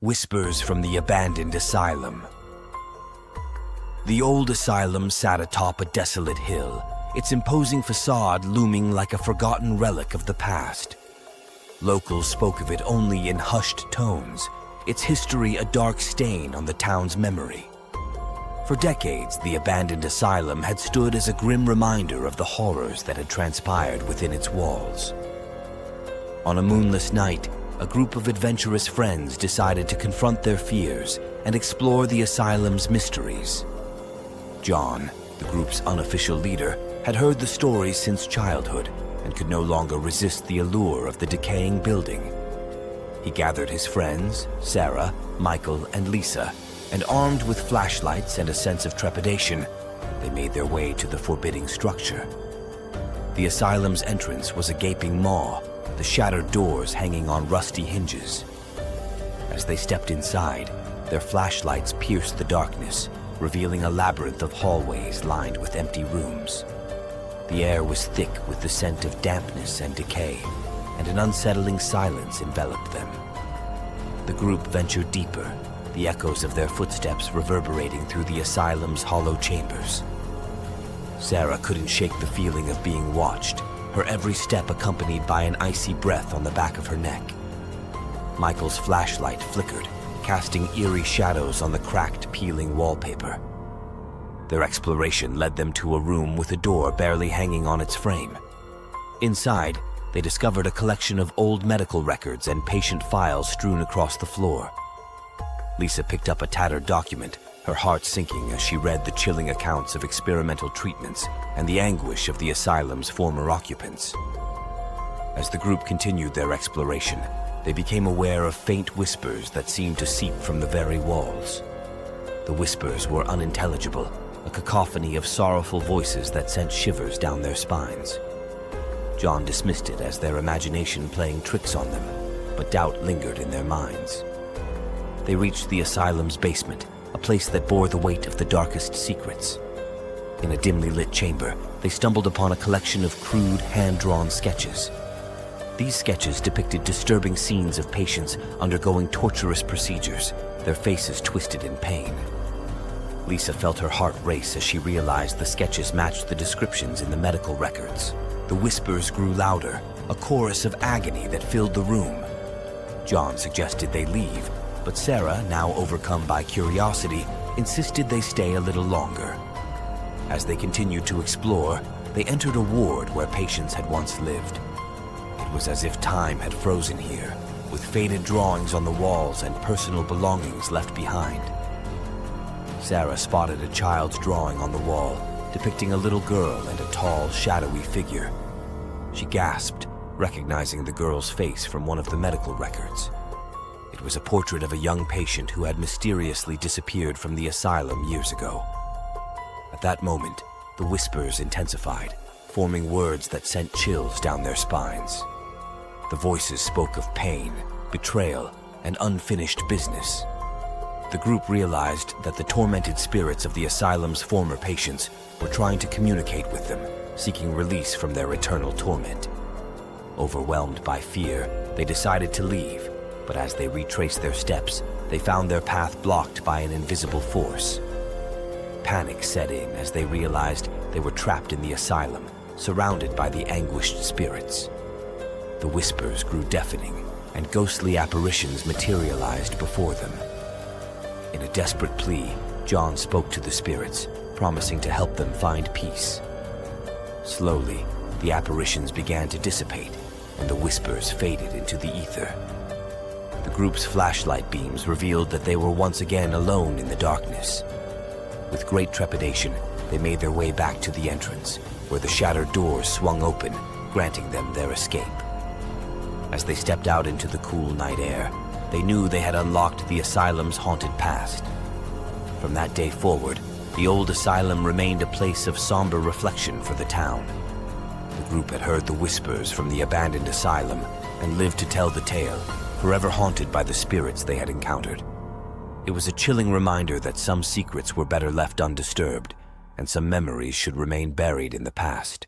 Whispers from the Abandoned Asylum. The old asylum sat atop a desolate hill, its imposing facade looming like a forgotten relic of the past. Locals spoke of it only in hushed tones, its history a dark stain on the town's memory. For decades, the Abandoned Asylum had stood as a grim reminder of the horrors that had transpired within its walls. On a moonless night, a group of adventurous friends decided to confront their fears and explore the asylum's mysteries. John, the group's unofficial leader, had heard the stories since childhood and could no longer resist the allure of the decaying building. He gathered his friends, Sarah, Michael, and Lisa, and armed with flashlights and a sense of trepidation, they made their way to the forbidding structure. The asylum's entrance was a gaping maw, the shattered doors hanging on rusty hinges. As they stepped inside, their flashlights pierced the darkness, revealing a labyrinth of hallways lined with empty rooms. The air was thick with the scent of dampness and decay, and an unsettling silence enveloped them. The group ventured deeper, the echoes of their footsteps reverberating through the asylum's hollow chambers. Sarah couldn't shake the feeling of being watched, her every step accompanied by an icy breath on the back of her neck. Michael's flashlight flickered, casting eerie shadows on the cracked, peeling wallpaper. Their exploration led them to a room with a door barely hanging on its frame. Inside, they discovered a collection of old medical records and patient files strewn across the floor. Lisa picked up a tattered document, her heart sinking as she read the chilling accounts of experimental treatments and the anguish of the asylum's former occupants. As the group continued their exploration, they became aware of faint whispers that seemed to seep from the very walls. The whispers were unintelligible, a cacophony of sorrowful voices that sent shivers down their spines. John dismissed it as their imagination playing tricks on them, but doubt lingered in their minds. They reached the asylum's basement, a place that bore the weight of the darkest secrets. In a dimly lit chamber, they stumbled upon a collection of crude, hand-drawn sketches. These sketches depicted disturbing scenes of patients undergoing torturous procedures, their faces twisted in pain. Lisa felt her heart race as she realized the sketches matched the descriptions in the medical records. The whispers grew louder, a chorus of agony that filled the room. John suggested they leave, but Sarah, now overcome by curiosity, insisted they stay a little longer. As they continued to explore, they entered a ward where patients had once lived. It was as if time had frozen here, with faded drawings on the walls and personal belongings left behind. Sarah spotted a child's drawing on the wall, depicting a little girl and a tall, shadowy figure. She gasped, recognizing the girl's face from one of the medical records. It was a portrait of a young patient who had mysteriously disappeared from the asylum years ago. At that moment, the whispers intensified, forming words that sent chills down their spines. The voices spoke of pain, betrayal, and unfinished business. The group realized that the tormented spirits of the asylum's former patients were trying to communicate with them, seeking release from their eternal torment. Overwhelmed by fear, they decided to leave, but as they retraced their steps, they found their path blocked by an invisible force. Panic set in as they realized they were trapped in the asylum, surrounded by the anguished spirits. The whispers grew deafening, and ghostly apparitions materialized before them. In a desperate plea, John spoke to the spirits, promising to help them find peace. Slowly, the apparitions began to dissipate, and the whispers faded into the ether. The group's flashlight beams revealed that they were once again alone in the darkness. With great trepidation, they made their way back to the entrance, where the shattered doors swung open, granting them their escape. As they stepped out into the cool night air, they knew they had unlocked the asylum's haunted past. From that day forward, the old asylum remained a place of somber reflection for the town. The group had heard the whispers from the abandoned asylum and lived to tell the tale, forever haunted by the spirits they had encountered. It was a chilling reminder that some secrets were better left undisturbed, and some memories should remain buried in the past.